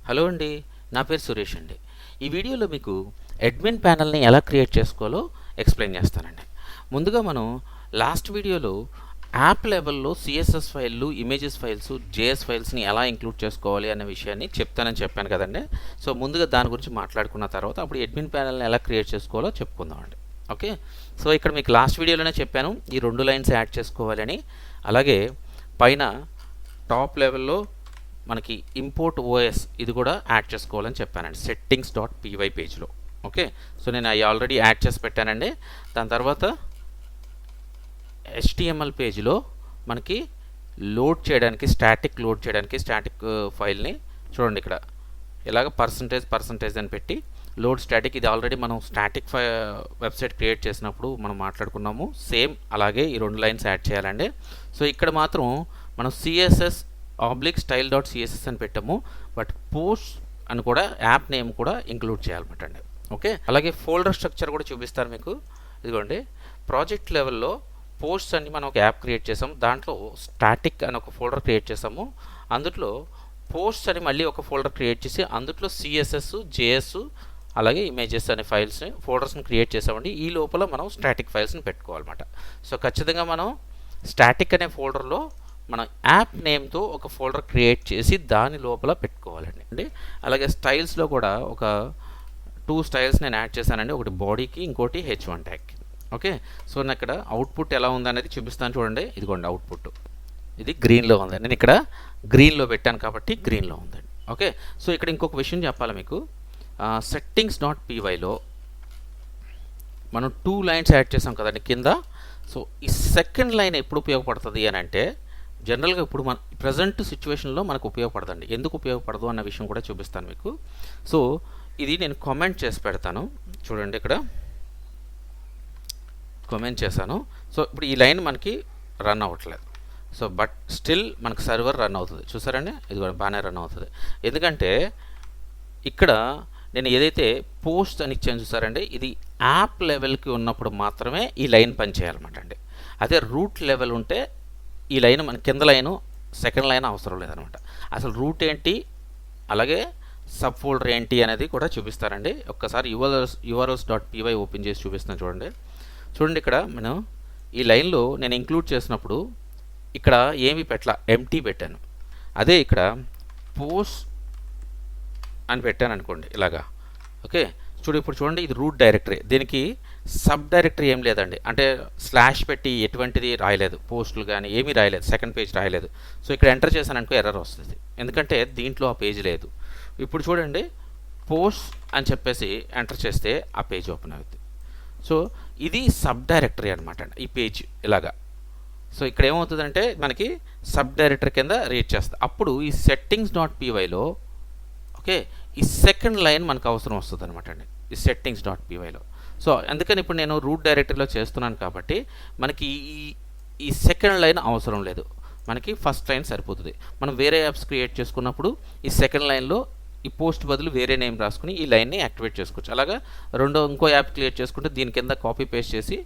Hello అండి, నా పేరు సురేష్ అండి. ఈ వీడియోలో మీకు అడ్మిన్ ప్యానల్ని ఎలా క్రియేట్ చేసుకోవాలో ఎక్స్ప్లెయిన్ చేస్తానండి. ముందుగా మనం లాస్ట్ వీడియోలో యాప్ లెవెల్లో సిఎస్ఎస్ ఫైళ్ళు, ఇమేజెస్ ఫైల్స్, జేఎస్ ఫైల్స్ని ఎలా ఇంక్లూడ్ చేసుకోవాలి అనే విషయాన్ని చెప్తానని చెప్పాను కదండి. సో ముందుగా దాని గురించి మాట్లాడుకున్న తర్వాత అప్పుడు అడ్మిన్ ప్యానల్ని ఎలా క్రియేట్ చేసుకోవాలో చెప్పుకుందామండి. ఓకే, సో ఇక్కడ మీకు లాస్ట్ వీడియోలోనే చెప్పాను ఈ 2 లైన్స్ యాడ్ చేసుకోవాలని. అలాగే పైన టాప్ లెవెల్లో మనకి ఇంపోర్ట్ ఓఎస్ ఇది కూడా యాడ్ చేసుకోవాలని చెప్పానండి settings.py పేజ్లో. ఓకే, సో నేను అవి ఆల్రెడీ యాడ్ చేసి పెట్టానండి. దాని తర్వాత HTML పేజ్లో మనకి లోడ్ చేయడానికి స్టాటిక్ ఫైల్ని చూడండి. ఇక్కడ ఇలాగ పర్సంటేజ్ అని పెట్టి లోడ్ స్టాటిక్, ఇది ఆల్రెడీ మనం స్టాటిక్ వెబ్సైట్ క్రియేట్ చేసినప్పుడు మనం మాట్లాడుకున్నాము. సేమ్ అలాగే ఈ 2 లైన్స్ యాడ్ చేయాలండి. సో ఇక్కడ మాత్రం మనం CSS style.css అని పెట్టాము, బట్ పోస్ట్ అని కూడా యాప్ నేమ్ కూడా ఇంక్లూడ్ చేయాలన్నమాట అండి. ఓకే, అలాగే ఫోల్డర్ స్ట్రక్చర్ కూడా చూపిస్తారు మీకు. ఇదిగోండి, ప్రాజెక్ట్ లెవెల్లో పోస్ట్స్ అని మనం ఒక యాప్ క్రియేట్ చేసాము. దాంట్లో స్టాటిక్ అని ఒక ఫోల్డర్ క్రియేట్ చేసాము. అందులో పోస్ట్స్ అని మళ్ళీ ఒక ఫోల్డర్ క్రియేట్ చేసి అందులో CSS, JS అలాగే ఇమేజెస్ అనే ఫోల్డర్స్ని క్రియేట్ చేసామండి. ఈ లోపల మనం స్టాటిక్ ఫైల్స్ని పెట్టుకోవాలన్నమాట. సో ఖచ్చితంగా మనం స్టాటిక్ అనే ఫోల్డర్లో మనం యాప్ నేమ్తో ఒక ఫోల్డర్ క్రియేట్ చేసి దాని లోపల పెట్టుకోవాలండి. అలాగే స్టైల్స్లో కూడా ఒక 2 స్టైల్స్ నేను యాడ్ చేశానండి. ఒకటి బాడీకి, ఇంకోటి H1 ట్యాగ్కి. ఓకే, సో నేను ఇక్కడ అవుట్పుట్ ఎలా ఉందనేది చూపిస్తాను చూడండి. ఇదిగోండి అవుట్పుట్, ఇది గ్రీన్లో ఉందండి. నేను ఇక్కడ గ్రీన్లో పెట్టాను కాబట్టి గ్రీన్లో ఉందండి. ఓకే, సో ఇక్కడ ఇంకొక విషయం చెప్పాలి మీకు. settings.pyలో మనం 2 లైన్స్ యాడ్ చేసాం కదండి కింద. సో ఈ సెకండ్ లైన్ ఎప్పుడు ఉపయోగపడుతుంది అని అంటే, జనరల్గా ఇప్పుడు మన ప్రజెంట్ సిచ్యువేషన్లో మనకు ఉపయోగపడదండి. ఎందుకు ఉపయోగపడదు అన్న విషయం కూడా చూపిస్తాను మీకు. సో ఇది నేను కామెంట్ చేసి పెడతాను చూడండి. ఇక్కడ కామెంట్ చేశాను. సో ఇప్పుడు ఈ లైన్ మనకి రన్ అవ్వట్లేదు. సో బట్ స్టిల్ మనకు సర్వర్ రన్ అవుతుంది. చూసారండి, ఇది కూడా బాగానే రన్ అవుతుంది. ఎందుకంటే ఇక్కడ నేను ఏదైతే పోస్ట్ అని ఇచ్చాను చూసారండి, ఇది యాప్ లెవెల్కి ఉన్నప్పుడు మాత్రమే ఈ లైన్ పనిచేయాలన్నమాట అండి. అదే రూట్ లెవెల్ ఉంటే ఈ లైన్ మన కింద లైను, సెకండ్ లైన్ అవసరం లేదనమాట. అసలు రూట్ ఏంటి, అలాగే సబ్ ఫోల్డర్ ఏంటి అనేది కూడా చూపిస్తారండి. ఒక్కసారి urls.py ఓపెన్ చేసి చూపిస్తాను చూడండి. ఇక్కడ మనం ఈ లైన్లో నేను ఇంక్లూడ్ చేసినప్పుడు ఇక్కడ ఏమి ఎంటీ పెట్టాను. అదే ఇక్కడ పోస్ట్ అని పెట్టాను అనుకోండి ఇలాగా. ఓకే, ఇప్పుడు చూడండి, ఇది రూట్ డైరెక్టరీ. దీనికి సబ్ డైరెక్టరీ ఏం లేదండి. అంటే స్లాష్ పెట్టి ఎటువంటిది రాయలేదు, పోస్టులు కానీ ఏమీ రాయలేదు, సెకండ్ పేజ్ రాయలేదు. సో ఇక్కడ ఎంటర్ చేశాను అనుకో ఎర్రర్ వస్తుంది, ఎందుకంటే దీంట్లో ఆ పేజ్ లేదు. ఇప్పుడు చూడండి, పోస్ట్ అని చెప్పేసి ఎంటర్ చేస్తే ఆ పేజ్ ఓపెన్ అవుతుంది. సో ఇది సబ్ డైరెక్టరీ అనమాట అండి ఈ పేజ్ ఇలాగా. సో ఇక్కడ ఏమవుతుందంటే మనకి సబ్ డైరెక్టరీ కింద రీడ్ చేస్తుంది. అప్పుడు ఈ settings.pyలో ఓకే ఈ సెకండ్ లైన్ మనకు అవసరం వస్తుంది అనమాట అండి ఈ settings.pyలో. సో అందుకని ఇప్పుడు నేను రూట్ డైరెక్టరీలో చేస్తున్నాను కాబట్టి మనకి ఈ సెకండ్ లైన్ అవసరం లేదు, మనకి ఫస్ట్ లైన్ సరిపోతుంది. మనం వేరే యాప్స్ క్రియేట్ చేసుకున్నప్పుడు ఈ సెకండ్ లైన్లో ఈ పోస్ట్ బదులు వేరే నేమ్ రాసుకుని ఈ లైన్ని యాక్టివేట్ చేసుకోవచ్చు. అలాగా ఇంకో యాప్ క్రియేట్ చేసుకుంటే దీని కింద కాపీ పేస్ట్ చేసి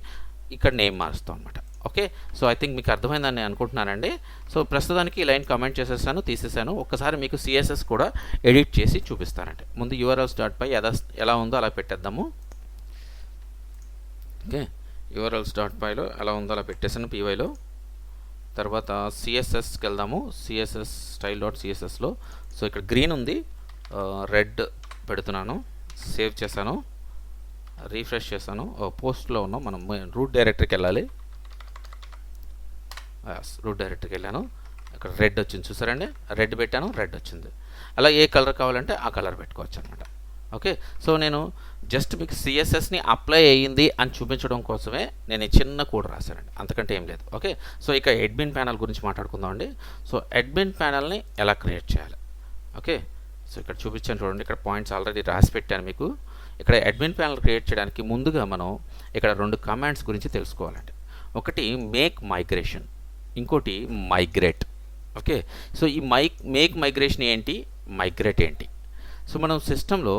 ఇక్కడ నేమ్ మారుస్తాం అనమాట. ఓకే, సో ఐ థింక్ మీకు అర్థమైందని అనుకుంటున్నానండి. సో ప్రస్తుతానికి ఈ లైన్ కామెంట్ తీసేసాను. ఒక్కసారి మీకు CSS కూడా ఎడిట్ చేసి చూపిస్తానండి. ముందు urls.py ఎలా ఉందో అలా పెట్టేద్దాము. ఓకే, urls.pyలో ఎలా ఉందో అలా పెట్టేసాను pyలో. తర్వాత CSSకి వెళ్దాము. CSS style.cssలో సో ఇక్కడ గ్రీన్ ఉంది, రెడ్ పెడుతున్నాను. సేవ్ చేశాను, రీఫ్రెష్ చేశాను. పోస్ట్లో ఉన్నాం, మనం రూట్ డైరెక్టరీకి వెళ్ళాలి. రూట్ డైరెక్టరీకి వెళ్ళాను, ఇక్కడ రెడ్ వచ్చింది చూసారండి, రెడ్ పెట్టాను, రెడ్ వచ్చింది. అలా ఏ కలర్ కావాలంటే ఆ కలర్ పెట్టుకోవచ్చు అనమాట. ఓకే, సో నేను జస్ట్ మీకు CSSని అప్లై అయ్యింది అని చూపించడం కోసమే నేను ఈ చిన్న కోడ్ రాశానండి, అంతకంటే ఏం లేదు. ఓకే, సో ఇక అడ్మిన్ ప్యానల్ గురించి మాట్లాడుకుందామండి. సో అడ్మిన్ ప్యానల్ని ఎలా క్రియేట్ చేయాలి. ఓకే, సో ఇక్కడ చూపించాను చూడండి, ఇక్కడ పాయింట్స్ ఆల్రెడీ రాసి పెట్టాను మీకు. ఇక్కడ అడ్మిన్ ప్యానల్ క్రియేట్ చేయడానికి ముందుగా మనం ఇక్కడ 2 కమాండ్స్ గురించి తెలుసుకోవాలండి. ఒకటి మేక్ మైగ్రేషన్, ఇంకోటి మైగ్రేట్. ఓకే, సో ఈ మేక్ మైగ్రేషన్ ఏంటి, మైగ్రేట్ ఏంటి. సో మనం సిస్టంలో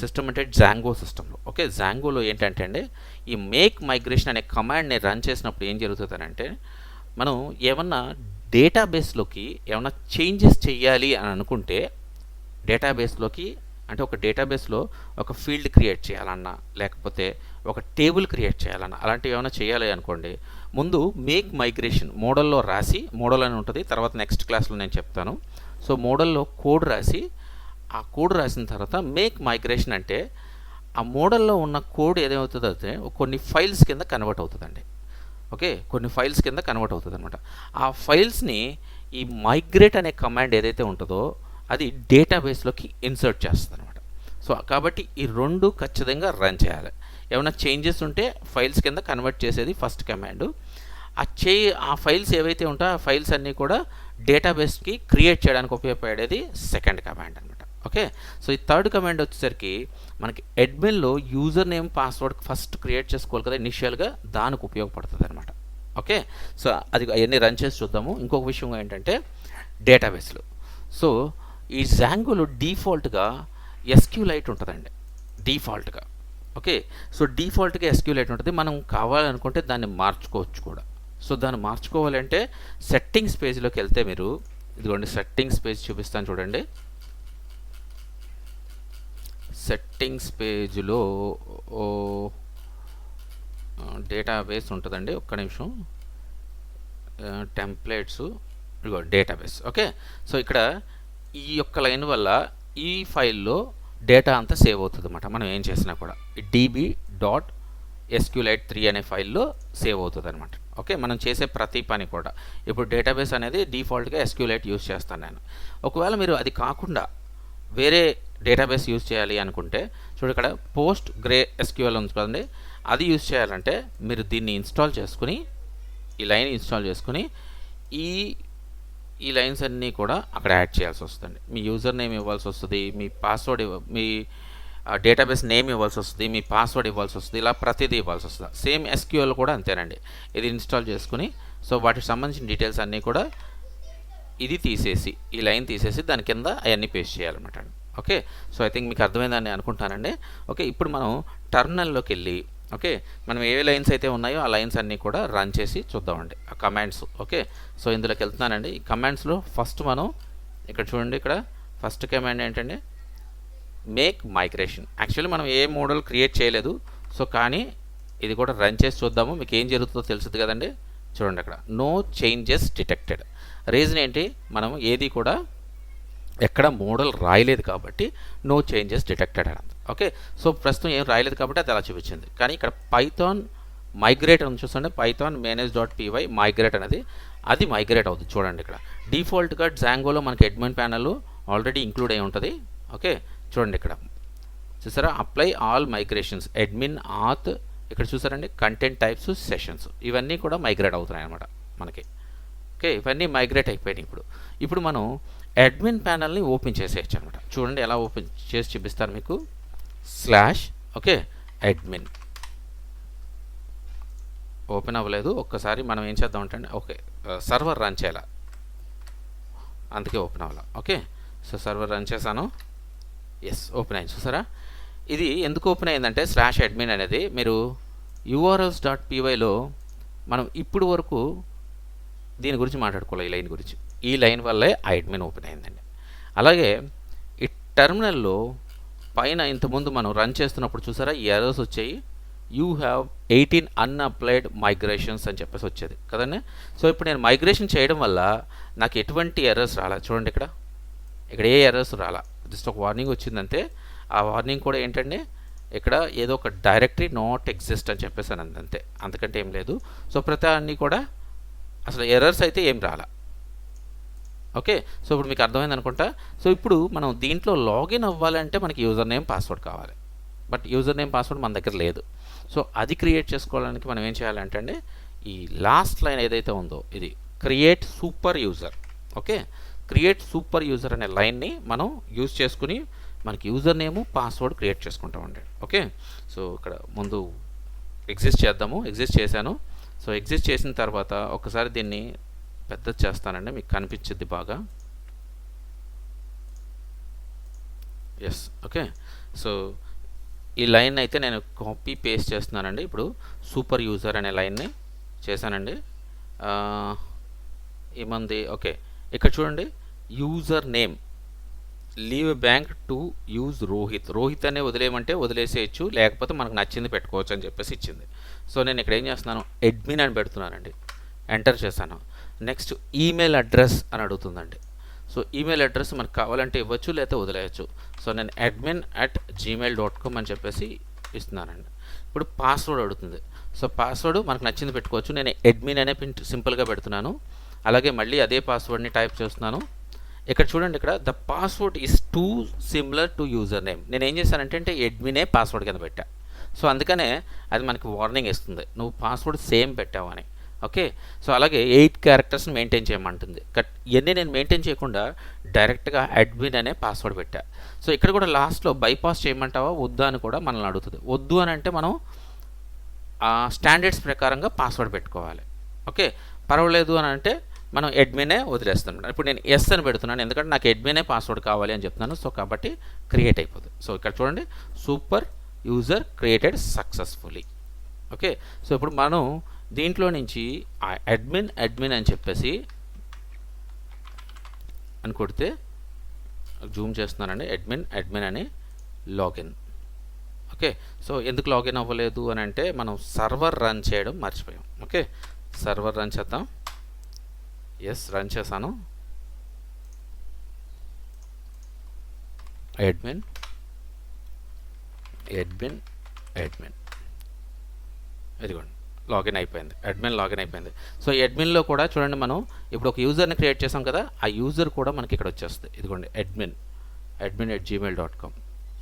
సిస్టమ్ అంటే జాంగో సిస్టంలో. ఓకే, జాంగోలో ఏంటంటే అండి ఈ మేక్ మైగ్రేషన్ అనే కమాండ్ని రన్ చేసినప్పుడు ఏం జరుగుతుందంటే, మనం ఏమన్నా డేటాబేస్లోకి ఏమన్నా చేంజెస్ చేయాలి అని అనుకుంటే డేటాబేస్లోకి, అంటే ఒక డేటాబేస్లో ఒక ఫీల్డ్ క్రియేట్ చేయాలన్నా, లేకపోతే ఒక టేబుల్ క్రియేట్ చేయాలన్నా, అలాంటివి ఏమైనా చేయాలి అనుకోండి, ముందు మేక్ మైగ్రేషన్ మోడల్లో రాసి, మోడల్ అని ఉంటుంది, తర్వాత నెక్స్ట్ క్లాస్లో నేను చెప్తాను. సో మోడల్లో కోడ్ రాసి, ఆ కోడ్ రాసిన తర్వాత మేక్ మైగ్రేషన్ అంటే ఆ మోడల్లో ఉన్న కోడ్ ఏదవుతుందంటే కొన్ని ఫైల్స్ కింద కన్వర్ట్ అవుతుందండి. ఓకే, కొన్ని ఫైల్స్ కింద కన్వర్ట్ అవుతుంది అనమాట. ఆ ఫైల్స్ని ఈ మైగ్రేట్ అనే కమాండ్ ఏదైతే ఉంటుందో అది డేటాబేస్లోకి ఇన్సర్ట్ చేస్తుంది అనమాట. సో కాబట్టి ఈ రెండు ఖచ్చితంగా రన్ చేయాలి. ఏమైనా చేంజెస్ ఉంటే ఫైల్స్ కింద కన్వర్ట్ చేసేది ఫస్ట్ కమాండ్. ఆ ఫైల్స్ ఏవైతే ఉంటాయో ఆ ఫైల్స్ అన్నీ కూడా డేటాబేస్కి క్రియేట్ చేయడానికి ఉపయోగపడేది సెకండ్ కమాండ్ అనమాట. ఓకే, సో ఈ థర్డ్ కమాండ్ వచ్చేసరికి మనకి అడ్మిన్లో user name password first create చేసుకోవాలి కదా ఇనిషియల్గా, దానికి ఉపయోగపడుతుంది అనమాట. ఓకే, సో అది అవన్నీ రన్ చేసి చూద్దాము. ఇంకొక విషయం ఏంటంటే డేటాబేస్లో, సో ఈ జాంగోలో డిఫాల్ట్గా ఎస్క్యూలైట్ ఉంటుందండి డిఫాల్ట్గా. ఓకే, సో డిఫాల్ట్గా ఎస్క్యూలైట్ ఉంటుంది. మనం కావాలనుకుంటే దాన్ని మార్చుకోవచ్చు కూడా. సో దాన్ని మార్చుకోవాలంటే సెట్టింగ్స్ పేజ్లోకి వెళ్తే మీరు, ఇదిగోండి సెట్టింగ్స్ పేజ్ చూపిస్తాను చూడండి. సెట్టింగ్స్ పేజ్లో డేటాబేస్ ఉంటుందండి, ఒక్క నిమిషం. టెంప్లెట్స్, ఇదిగో డేటాబేస్. ఓకే, సో ఇక్కడ ఈ యొక్క లైన్ వల్ల ఈ ఫైల్లో డేటా అంతా సేవ్ అవుతుంది అన్నమాట. మనం ఏం చేసినా కూడా db.sqlite3 అనే ఫైల్లో సేవ్ అవుతుంది అనమాట. ఓకే, మనం చేసే ప్రతి పని కూడా. ఇప్పుడు డేటాబేస్ అనేది డిఫాల్ట్గా ఎస్క్యూలైట్ యూజ్ చేస్తాను నేను. ఒకవేళ మీరు అది కాకుండా వేరే డేటాబేస్ యూజ్ చేయాలి అనుకుంటే చూడు, ఇక్కడ పోస్ట్ గ్రే ఎస్క్యూఎల్ ఉంది కదండి, అది యూజ్ చేయాలంటే మీరు దీన్ని ఇన్స్టాల్ చేసుకుని, ఈ లైన్ ఇన్స్టాల్ చేసుకుని ఈ లైన్స్ అన్నీ కూడా అక్కడ యాడ్ చేయాల్సి వస్తుంది. మీ యూజర్ నేమ్ ఇవ్వాల్సి వస్తుంది, మీ పాస్వర్డ్ మీ డేటాబేస్ నేమ్ ఇవ్వాల్సి వస్తుంది, మీ పాస్వర్డ్ ఇవ్వాల్సి వస్తుంది, ఇలా ప్రతిదీ ఇవ్వాల్సి వస్తుంది. సేమ్ ఎస్క్యూఎల్ కూడా అంతేనండి. ఇది ఇన్స్టాల్ చేసుకుని, సో వాటికి సంబంధించిన డీటెయిల్స్ అన్నీ కూడా ఇది తీసేసి, ఈ లైన్ తీసేసి దాని కింద అవన్నీ పేస్ట్ చేయాలన్నమాట. ఓకే, సో ఐ థింక్ మీకు అర్థమైందని అనుకుంటానండి. ఓకే, ఇప్పుడు మనం టర్మినల్లోకి వెళ్ళి, ఓకే, మనం ఏ లైన్స్ అయితే ఉన్నాయో ఆ లైన్స్ అన్నీ కూడా రన్ చేసి చూద్దామండి, ఆ కమాండ్స్. ఓకే, సో ఇందులోకి వెళ్తున్నానండి. ఈ కమాండ్స్లో ఫస్ట్ మనం ఇక్కడ చూడండి, ఇక్కడ ఫస్ట్ కమాండ్ ఏంటంటే మేక్ మైగ్రేషన్. యాక్చువల్లీ మనం ఏ మోడల్ క్రియేట్ చేయలేదు, సో కానీ ఇది కూడా రన్ చేసి చూద్దాము, మీకు ఏం జరుగుతుందో తెలుస్తుంది కదండి. చూడండి, అక్కడ నో చేంజెస్ డిటెక్టెడ్. రీజన్ ఏంటి, మనం ఏది కూడా ఎక్కడ మోడల్ రాయలేదు కాబట్టి నో చేంజెస్ డిటెక్టెడ్ అని. ఓకే, సో ప్రస్తుతం ఏం రాయలేదు కాబట్టి అది అలా చూపించింది. కానీ ఇక్కడ పైథాన్ మైగ్రేట్ అని చూస్తుంటే పైథాన్ manage.py మైగ్రేట్ అనేది అది మైగ్రేట్ అవుతుంది. చూడండి, ఇక్కడ డిఫాల్ట్గా జాంగోలో మనకి అడ్మిన్ ప్యానల్ ఆల్రెడీ ఇంక్లూడ్ అయి ఉంటుంది. ఓకే, చూడండి ఇక్కడ చూసారా, అప్లై ఆల్ మైగ్రేషన్స్, అడ్మిన్, ఆత్, ఇక్కడ చూసారండి కంటెంట్ టైప్స్, సెషన్స్, ఇవన్నీ కూడా మైగ్రేట్ అవుతున్నాయి అన్నమాట మనకి. ఓకే, ఇవన్నీ మైగ్రేట్ అయిపోయినాయి. ఇప్పుడు మనం అడ్మిన్ ప్యానల్ని ఓపెన్ చేసేయచ్చు అనమాట. చూడండి ఎలా ఓపెన్ చేసి చూపిస్తాను మీకు. ఓకే, అడ్మిన్ ఓపెన్ అవ్వలేదు. ఒక్కసారి మనం ఏం చేద్దాం అంటే, ఓకే, సర్వర్ రన్ చేయాలి, అందుకే ఓపెన్ అవ్వాలి. ఓకే, సో సర్వర్ రన్ చేశాను. ఎస్, ఓపెన్ అయింది. చూసారా, ఇది ఎందుకు ఓపెన్ అయిందంటే /admin అనేది మీరు urls.pyలో మనం ఇప్పుడు వరకు దీని గురించి మాట్లాడుకోవాలి, ఈ లైన్ గురించి. ఈ లైన్ వల్లే అడ్మిన్ ఓపెన్ అయిందండి. అలాగే ఈ టెర్మినల్లో పైన ఇంతకుముందు మనం రన్ చేస్తున్నప్పుడు చూసారా ఈ ఎర్రర్స్ వచ్చాయి. యూ హ్యావ్ 18 అన్అప్లైడ్ మైగ్రేషన్స్ అని చెప్పేసి వచ్చేది కదండి. సో ఇప్పుడు నేను మైగ్రేషన్ చేయడం వల్ల నాకు ఎటువంటి ఎర్రర్స్ రాలా. చూడండి, ఇక్కడ ఏ ఎర్రర్స్ రాలా, జస్ట్ ఒక వార్నింగ్ వచ్చిందంతే. ఆ వార్నింగ్ కూడా ఏంటంటే ఇక్కడ ఏదో ఒక డైరెక్టరీ నాట్ ఎగ్జిస్ట్ అని చెప్పేసాను అంతే, అంతకంటే ఏం లేదు. సో ప్రతి అన్నీ కూడా అసలు ఎర్రర్స్ అయితే ఏం రాలా. ఓకే, సో ఇప్పుడు మీకు అర్థమైంది అనుకుంటా. సో ఇప్పుడు మనం దీంట్లో లాగిన్ అవ్వాలంటే మనకి యూజర్ నేమ్ పాస్వర్డ్ కావాలి, బట్ యూజర్ నేమ్ పాస్వర్డ్ మన దగ్గర లేదు. సో అది క్రియేట్ చేసుకోవడానికి మనం ఏం చేయాలంటే అండి, ఈ లాస్ట్ లైన్ ఏదైతే ఉందో ఇది create super user. Okay, create super user అనే లైన్ని మనం యూజ్ చేసుకుని మనకి యూజర్ నేము పాస్వర్డ్ క్రియేట్ చేసుకుంటామండి. ఓకే, సో ఇక్కడ ముందు ఎగ్జిస్ట్ చేద్దాము. ఎగ్జిస్ట్ చేశాను. సో ఎగ్జిస్ట్ చేసిన తర్వాత ఒకసారి దీన్ని పెద్దది చేస్తానండి, మీకు కనిపించింది బాగా. ఎస్, ఓకే, సో ఈ లైన్ అయితే నేను కాపీ పేస్ట్ చేస్తున్నానండి. ఇప్పుడు సూపర్ యూజర్ అనే లైన్ని చేశానండి. ఏమంది, ఓకే, ఇక్కడ చూడండి user name leave bank to use Rohit అనే వదిలేయమంటే వదిలేసేయచ్చు, లేకపోతే మనకు నచ్చింది పెట్టుకోవచ్చు అని చెప్పేసి ఇచ్చింది. సో నేను ఇక్కడ ఏం చేస్తున్నాను, అడ్మిన్ అని పెడుతున్నానండి, ఎంటర్ చేశాను. నెక్స్ట్ ఈమెయిల్ అడ్రస్ అని అడుగుతుందండి. సో ఈమెయిల్ అడ్రస్ మనకు కావాలంటే ఇవ్వచ్చు, లేకపోతే వదిలేయచ్చు. సో నేను admin@gmail.com అని చెప్పేసి ఇస్తున్నానండి. ఇప్పుడు పాస్వర్డ్ అడుగుతుంది. సో పాస్వర్డ్ మనకు నచ్చింది పెట్టుకోవచ్చు. నేను అడ్మిన్ అనే సింపుల్గా పెడుతున్నాను. అలాగే మళ్ళీ అదే పాస్వర్డ్ని టైప్ చేస్తున్నాను. ఇక్కడ చూడండి, ఇక్కడ the password is two similar to user name. నేను ఏం చేశానంటే అడ్మినే పాస్వర్డ్ కింద పెట్టా. సో అందుకనే అది మనకి వార్నింగ్ ఇస్తుంది, నువ్వు పాస్వర్డ్ సేమ్ పెట్టావు అని. ఓకే, సో అలాగే 8 క్యారెక్టర్స్ని మెయింటైన్ చేయమంటుంది. ఇవన్నీ నేను మెయింటైన్ చేయకుండా డైరెక్ట్గా అడ్మిన్ అనే పాస్వర్డ్ పెట్టా. సో ఇక్కడ కూడా లాస్ట్లో బైపాస్ చేయమంటావా వద్దా అని కూడా మనల్ని అడుగుతుంది. వద్దు అని అంటే మనం స్టాండర్డ్స్ ప్రకారంగా పాస్వర్డ్ పెట్టుకోవాలి. ఓకే, పర్వాలేదు అని అంటే మనం అడ్మినే వదిలేస్తున్నాం. ఇప్పుడు నేను ఎస్ అని పెడుతున్నాను, ఎందుకంటే నాకు అడ్మినే పాస్వర్డ్ కావాలి అని చెప్తున్నాను. సో కాబట్టి క్రియేట్ అయిపోతుంది. సో ఇక్కడ చూడండి, super user created successfully. Okay, so ఇప్పుడు మనం దీంట్లో నుంచి అడ్మిన్ అని చెప్పేసి అని కొడితే, జూమ్ చేస్తున్నానండి, అడ్మిన్ అని లాగిన్. ఓకే, సో ఎందుకు లాగిన్ అవ్వలేదు అని అంటే మనం సర్వర్ రన్ చేయడం మర్చిపోయాం. ఓకే, సర్వర్ రన్ చేద్దాం. ఎస్, రన్ చేశాను. అడ్మిన్ ఇదిగోండి, లాగిన్ అయిపోయింది. అడ్మిన్ లాగిన్ అయిపోయింది. సో అడ్మిన్లో కూడా చూడండి, మనం ఇప్పుడు ఒక యూజర్ని క్రియేట్ చేసాం కదా, ఆ యూజర్ కూడా మనకి ఇక్కడ వచ్చేస్తుంది. ఇదిగోండి, admin@gmail.com.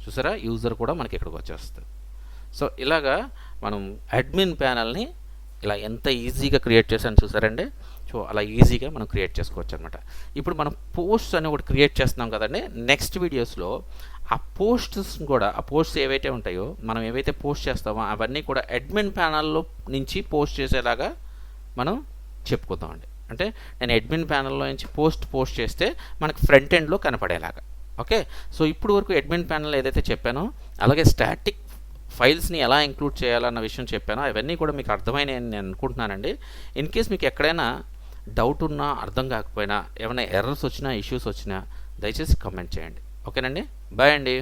చూసారా, యూజర్ కూడా మనకి ఇక్కడికి వచ్చేస్తుంది. సో ఇలాగా మనం అడ్మిన్ ప్యానల్ని ఇలా ఎంత ఈజీగా క్రియేట్ చేశాను చూసారండి. సో అలా ఈజీగా మనం క్రియేట్ చేసుకోవచ్చు అనమాట. ఇప్పుడు మనం పోస్ట్ అని ఒకటి క్రియేట్ చేస్తున్నాం కదండి. నెక్స్ట్ వీడియోస్లో ఆ పోస్ట్స్ కూడా, ఆ పోస్ట్స్ ఏవైతే ఉంటాయో, మనం ఏవైతే పోస్ట్ చేస్తామో అవన్నీ కూడా అడ్మిన్ ప్యానల్లో నుంచి పోస్ట్ చేసేలాగా మనం చెప్పుకుందామండి. అంటే నేను అడ్మిన్ ప్యానల్లో నుంచి పోస్ట్ చేస్తే మనకు ఫ్రంట్ ఎండ్లో కనపడేలాగా. ఓకే, సో ఇప్పుడు వరకు అడ్మిన్ ప్యానల్ ఏదైతే చెప్పానో, అలాగే స్టాటిక్ ఫైల్స్ని ఎలా ఇంక్లూడ్ చేయాలన్న విషయం చెప్పానో, అవన్నీ కూడా మీకు అర్థమైనాయని నేను అనుకుంటున్నానండి. ఇన్ కేస్ మీకు ఎక్కడైనా డౌట్ ఉన్నా, అర్థం కాకపోయినా, ఏమైనా ఎర్రర్స్ వచ్చినా, ఇష్యూస్ వచ్చినా దయచేసి కామెంట్ చేయండి. ఓకేనండి, బాయ్ అండి.